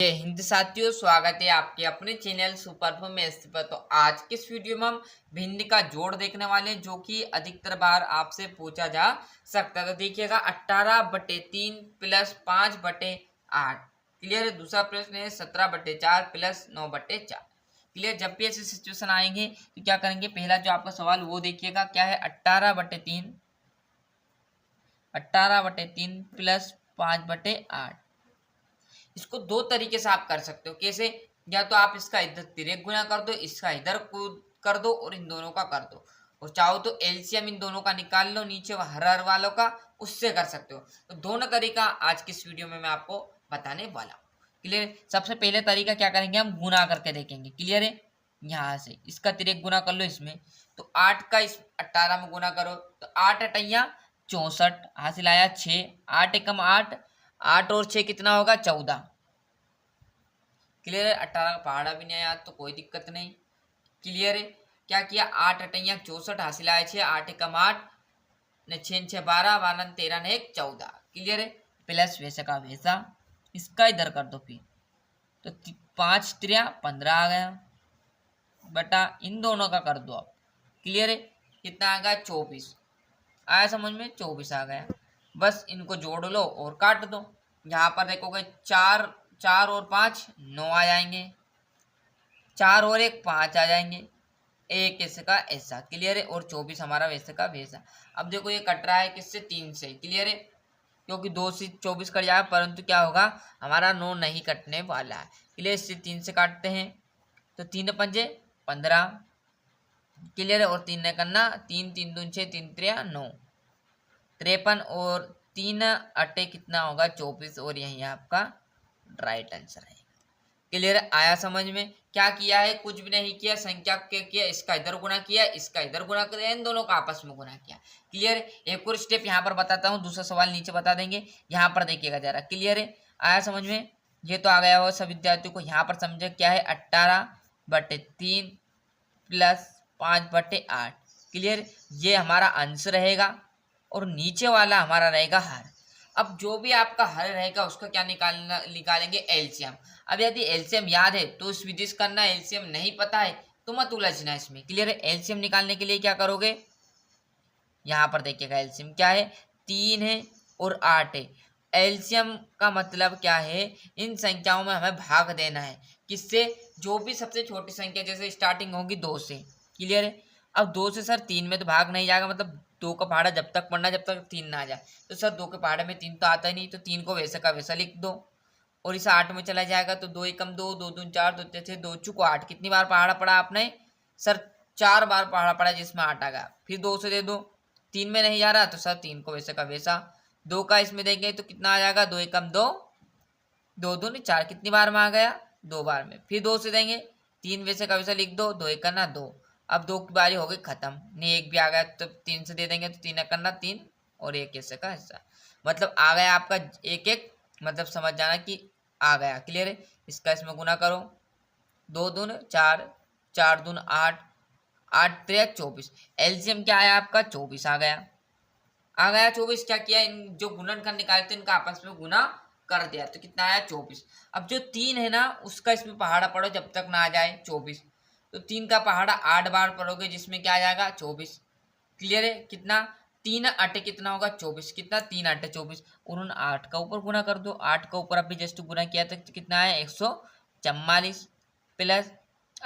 जय हिंद साथियों, स्वागत है आपके अपने चैनल सुपर मैथ्स पर। तो आज के इस वीडियो में हम भिन्न का जोड़ देखने वाले हैं, जो कि अधिकतर बार आपसे पूछा जा सकता है। तो देखिएगा 18/3 प्लस 5/8 क्लियर है। दूसरा प्रश्न है 17/4 प्लस 9/4 क्लियर। जब भी ऐसे सिचुएशन आएंगे तो क्या करेंगे, पहला जो आपका सवाल वो देखिएगा क्या है। 18/3 प्लस 5/8 इसको दो तरीके से आप कर सकते हो। कैसे? या तो आप इसका इधर तिरक गुना कर दो, इसका इधर कर दो और इन दोनों का कर दो, और चाहो तो एलसीएम इन दोनों का निकाल लो नीचे हर हर वालों का, उससे कर सकते हो। तो दोनों तरीका आज की इस वीडियो में मैं आपको बताने वाला हूँ। क्लियर? सबसे पहले तरीका क्या करेंगे, हम गुना करके देखेंगे। क्लियर है? यहाँ से इसका तिरक गुना कर लो इसमें, तो 8 का इस 18 में गुना करो तो 8 अटैया 64 हासिल आया 6। 8 एकम 8, 8 और 6 कितना होगा 14। क्लियर है? 18 का पहाड़ा भी नहीं आया तो कोई दिक्कत नहीं। क्लियर है? क्या किया, 8 अटैया 64 हासिल आया 6। 8 एकम 8 ने 6 6 12, 12 13 ने 1 14। क्लियर है? प्लस वैसे का वैसा इसका इधर कर दो फिर, तो 5 3 15 आ गया बटा इन दोनों का कर दो आप। क्लियर है? कितना आ गया 24 आया समझ में, 24 आ गया। बस इनको जोड़ लो और काट दो। यहाँ पर देखोगे 4 4 और 5 9 आ जाएंगे, 4 और 1 5 आ जाएंगे, एक ऐसे का ऐसा। क्लियर है? और 24 हमारा वैसे का वैसा। अब देखो ये कट रहा है किससे, 3 से। क्लियर है? क्योंकि 2 से 24 कट जाएगा, परंतु क्या होगा हमारा 9 नहीं कटने वाला है। क्लियर? इससे 3 से काटते हैं तो 3 पंजे 15। क्लियर है? और 3 ने करना 3 3 दून 6 3 3 9 53 और 3 अट्टे कितना होगा 24, और यही आपका राइट आंसर है। क्लियर आया समझ में? क्या किया है, कुछ भी नहीं किया, संख्या क्या किया, इसका इधर गुना किया, इसका इधर गुना किया, इन दोनों का आपस में गुना किया। क्लियर? एक और स्टेप यहाँ पर बताता हूँ, दूसरा सवाल नीचे बता देंगे, यहाँ पर देखिएगा जरा। क्लियर है? आया समझ में? ये तो आ गया हो सब विद्यार्थियों को। यहाँ पर समझे क्या है, 18/3 प्लस 5/8। क्लियर? ये हमारा आंसर रहेगा और नीचे वाला हमारा रहेगा हर। अब जो भी आपका हर रहेगा उसका क्या निकालेंगे, एलसीएम। अब यदि एलसीएम याद है तो इस विधि से करना, एलसीएम नहीं पता है तो मत उलझना इसमें। क्लियर है? एलसीएम निकालने के लिए क्या करोगे, यहाँ पर देखिएगा एलसीएम क्या है, 3 है और 8 है। एलसीएम का मतलब क्या है, इन संख्याओं में हमें भाग देना है। किससे? जो भी सबसे छोटी संख्या, जैसे स्टार्टिंग होगी 2 से। क्लियर है? अब 2 से सर 3 में तो भाग नहीं जाएगा, मतलब 2 का पहाड़ा जब तक पढ़ना जब तक 3 ना आ जाए। तो सर 2 के पहाड़े में 3 तो आता ही नहीं, तो 3 को वैसे का वैसा लिख दो, और इस 8 में चला जाएगा तो 2 एकम 2, 2 दून 4, 2 3 2 चुको 8। कितनी बार पहाड़ा पड़ा आपने सर? 4 बार पहाड़ा पड़ा जिसमें 8 आ गया। फिर 2 से दे दो, 3 में नहीं आ रहा तो सर 3 को वैसे का वैसा। 2 का इसमें देंगे तो कितना आ जाएगा, 2 एकम 2, 2 दूनी 4। कितनी बार में आ गया, 2 बार में। फिर 2 से देंगे, 3 वैसे का वैसा लिख दो, 2 एक करना 2। अब 2 की बारी हो गई खत्म, नहीं 1 भी आ गया तो 3 से दे देंगे तो 3 करना 3 और 1 ऐसे का ऐसा। मतलब आ गया आपका 1 1, मतलब समझ जाना कि आ गया। क्लियर है? इसका इसमें गुना करो, 2 दून 4, 4 दून 8, 8 3 24। एलसीएम क्या आया आपका, 24 आ गया। 24। क्या किया, इन जो गुणनखंड निकाले थे इनका आपस में गुना कर दिया तो कितना आया 24। अब जो 3 है ना उसका इसमें पहाड़ा पढ़ो जब तक ना आ जाए 24, तो 3 का पहाड़ा 8 बार पढ़ोगे जिसमें क्या आ जाएगा 24। क्लियर है? कितना, 3 8 कितना होगा 24। कितना, 3 8 24, और उन 8 का ऊपर गुना कर दो। 8 का ऊपर अभी जस्ट गुना किया था तो कितना आया 144 प्लस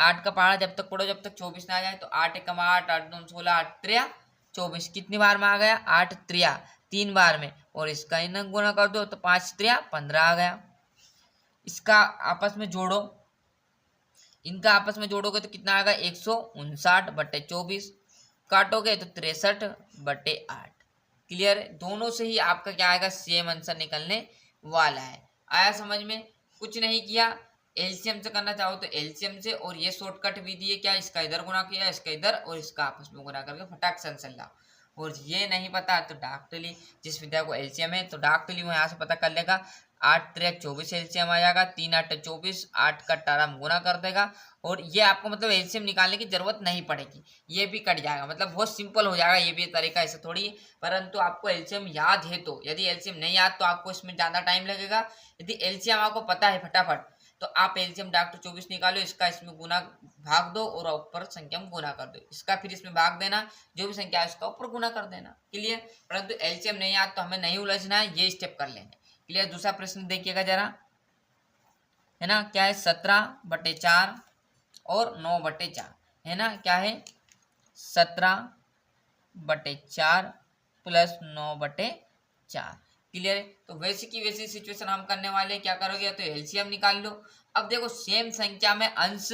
8 का पहाड़ा जब तक पढ़ो जब तक 24 ना आ जाए, तो 8 एकम 8, 8 2 16, 8 3 24। कितनी बार में आ गया, 8 3 3 बार में, और इसका इन्हें गुना कर दो तो 5 3 15 आ गया। इसका आपस में जोड़ो, इनका आपस में जोड़ोगे तो कितना आएगा 159/24, काटोगे तो 63/8। क्लियर है? दोनों से ही आपका क्या आएगा, सेम आंसर निकलने वाला है। आया समझ में? कुछ नहीं किया, एलसीएम से करना चाहो तो एलसीएम से, और ये शॉर्टकट विधि है, क्या इसका इधर गुना किया, इसका इधर, और इसका आपस में गुना करके फटाक से आंसर लाओ। और ये नहीं पता तो डायरेक्टली, जिस विद्या को एलसीएम है तो डायरेक्टली वो यहाँ से पता कर लेगा। 8 3 24 एलसीएम आ जाएगा, 3 8 24, 8 का 18 में गुना कर देगा, और ये आपको मतलब एलसीएम निकालने की जरूरत नहीं पड़ेगी, ये भी कट जाएगा। मतलब बहुत सिंपल हो जाएगा, ये भी तरीका ऐसे थोड़ी, परंतु आपको एलसीएम याद है तो। यदि एलसीएम नहीं याद तो आपको इसमें ज़्यादा टाइम लगेगा। यदि एलसीएम आपको पता है फटाफट, तो आप एलसीएम डॉक्टर 24 निकालो, इसका इसमें गुना भाग दो और ऊपर संख्या में गुना कर दो, इसका फिर इसमें भाग देना, जो भी संख्या है उसका ऊपर गुना कर देना। क्लियर। परंतु एलसीएम नहीं याद तो हमें नहीं उलझना है, ये स्टेप कर लेंगे। क्लियर। दूसरा प्रश्न देखिएगा जरा, है ना, क्या है 17/4 और 9/4, है ना, क्या है 17/4 प्लस 9/4। क्लियर है। तो वैसी की वैसी सिचुएशन हम करने वाले, क्या करोगे, तो एलसीएम निकाल लो। अब देखो सेम संख्या में अंश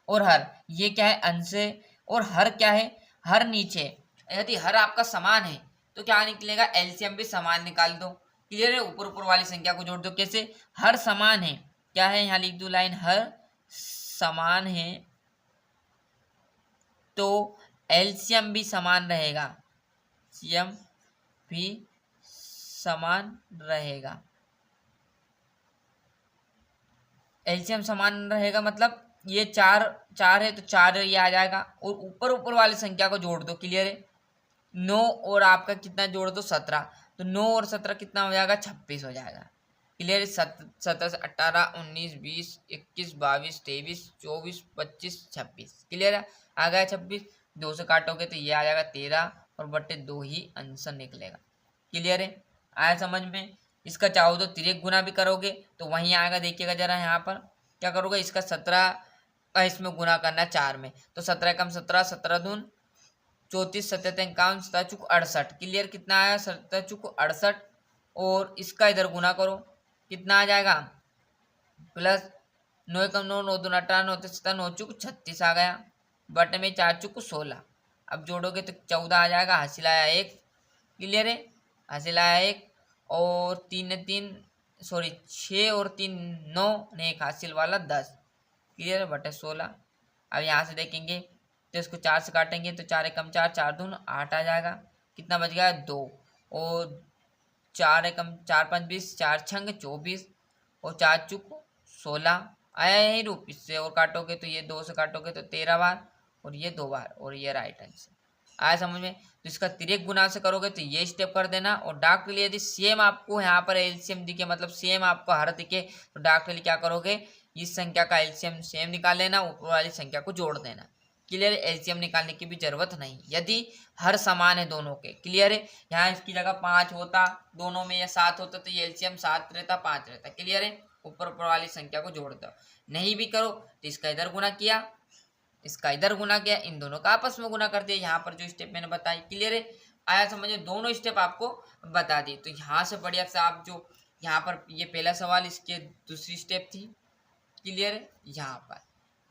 और हर, ये क्या है अंश और हर क्या है, हर नीचे। यदि हर आपका समान है तो क्या निकलेगा, एलसीएम भी समान निकाल दो। क्लियर है। ऊपर ऊपर वाली संख्या को जोड़ दो। कैसे, हर समान है, क्या है, यहाँ लिख दो लाइन, हर समान है तो एलसीएम भी समान रहेगा, एलसीएम भी समान रहेगा। एलसीएम समान रहेगा मतलब ये 4 है तो 4 ये आ जाएगा, और ऊपर ऊपर वाली संख्या को जोड़ दो। क्लियर है। 9 और आपका कितना जोड़ दो, 17, तो 9 और 17 कितना हो जाएगा, 26 हो जाएगा। क्लियर है। 17 से 18, 19, 20, 21, 22, 23, 24, 25, 26। क्लियर है। आ गया 26, 2 से काटोगे तो ये आ जाएगा 13 और बट्टे 2 ही आंसर निकलेगा। क्लियर है। आया समझ में। इसका चाहो तो तिरक गुना भी करोगे तो वहीं आएगा। देखिएगा जरा, यहाँ पर क्या करोगे, इसका 17 का इसमें गुना करना है 4 में, तो 17 कम 17, 17 दून 34, 17 51, 17 चुक 68। क्लियर। कितना आया, 17 चुक 68, और इसका इधर गुना करो, कितना आ जाएगा, प्लस 9 कम 9, 9 दून 18, 9 17, 9 चुक 36 आ गया, बटे में 4 चुक 16। अब जोड़ोगे तो 14 आ जाएगा, हासिल आया 1। क्लियर है। हासिल आया 1, और 6 और 3 9 ने 1 हासिल वाला 10। क्लियर है, बटे 16। अब यहाँ से देखेंगे तो इसको 4 से काटेंगे तो 4 एकम 4, 4 दून 8 आ जाएगा। कितना बच गया, 2, और 4 एकम 4 5 20, 4 छंग 24, और 4 चुक 16 आया यही रूप। इससे और काटोगे तो ये 2 से काटोगे तो 13 बार, और ये 2 बार, और ये राइट आंसर आया समझ में। तो इसका तिरक गुना से करोगे तो ये स्टेप कर देना। और डार्क के लिए यदि सेम आपको यहाँ पर एलसीएम दिखे, मतलब सेम आपको हर दिखे, तो डार्क के लिए क्या करोगे, इस संख्या का एलसीएम सेम निकाल लेना, ऊपर वाली संख्या को जोड़ देना। क्लियर है। एलसीएम निकालने की भी जरूरत नहीं यदि हर समान है दोनों के। क्लियर है। यहाँ इसकी जगह 5 होता दोनों में, या 7 होता तो ये एलसीएम 7 रहता, 5 रहता। क्लियर है। ऊपर ऊपर वाली संख्या को जोड़ दो। नहीं भी करो तो इसका इधर गुना किया, इसका इधर गुना किया, इन दोनों का आपस में गुना कर दिया, यहाँ पर जो स्टेप मैंने बताई। क्लियर है। आया समझे। दोनों स्टेप आपको बता दी। तो यहाँ से बढ़िया से आप जो यहाँ पर ये पहला सवाल, इसके दूसरी स्टेप थी। क्लियर है। यहाँ पर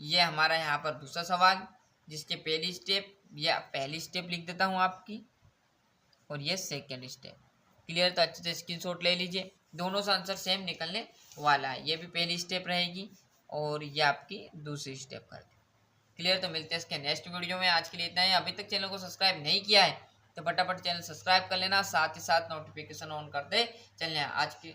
ये हमारा यहाँ पर दूसरा सवाल, जिसके पहली स्टेप या पहली स्टेप लिख देता हूँ आपकी, और ये सेकेंड स्टेप। क्लियर। तो अच्छे से स्क्रीनशॉट ले लीजिए, दोनों से आंसर सेम निकलने वाला है। ये भी पहली स्टेप रहेगी और ये आपकी दूसरी स्टेप कर दी। क्लियर। तो मिलते हैं इसके नेक्स्ट वीडियो में। आज के लिए इतना ही। अभी तक चैनल को सब्सक्राइब नहीं किया है तो फटाफट चैनल सब्सक्राइब कर लेना, साथ ही साथ नोटिफिकेशन ऑन कर दे चलने। आज की